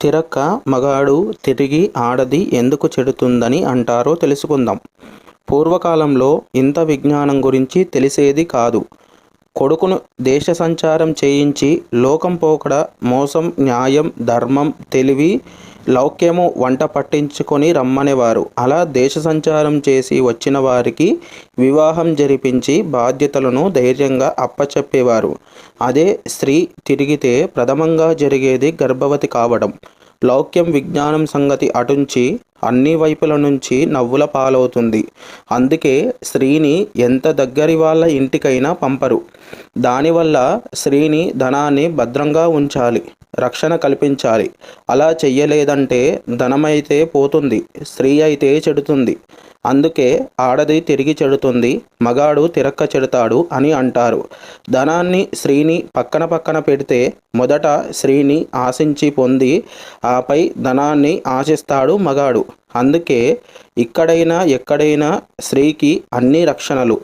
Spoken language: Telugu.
తిరక్క మగాడు తిరిగి ఆడది ఎందుకు చెడుతుందని అంటారో తెలుసుకుందాం. పూర్వకాలంలో ఇంత విజ్ఞానం గురించి తెలిసేది కాదు. కొడుకును దేశ సంచారం చేయించి లోకం పోకడ, మోసం, న్యాయం, ధర్మం, తెలివి, లౌక్యము వంట పట్టించుకొని రమ్మనేవారు. అలా దేశ సంచారం చేసి వచ్చిన వారికి వివాహం జరిపించి బాధ్యతలను ధైర్యంగా అప్పచెప్పేవారు. అదే స్త్రీ తిరిగితే ప్రథమంగా జరిగేది గర్భవతి కావడం. లౌక్యం, విజ్ఞానం సంగతి అటుంచి అన్ని వైపుల నుంచి నవ్వుల పాలవుతుంది. అందుకే స్త్రీని ఎంత దగ్గరి వాళ్ళ ఇంటికైనా పంపరు. దానివల్ల స్త్రీని ధనాన్ని భద్రంగా ఉంచాలి, రక్షణ కల్పించాలి. అలా చెయ్యలేదంటే ధనమైతే పోతుంది, స్త్రీ అయితే చెడుతుంది. అందుకే ఆడది తిరిగి చెడుతుంది, మగాడు తిరక్క చెడుతాడు అని అంటారు. ధనాన్ని, స్త్రీని పక్కన పక్కన పెడితే మొదట స్త్రీని ఆశించి పొంది ఆపై ధనాన్ని ఆశిస్తాడు మగాడు. అందుకే ఇక్కడైనా ఎక్కడైనా స్త్రీకి అన్ని రక్షణలు.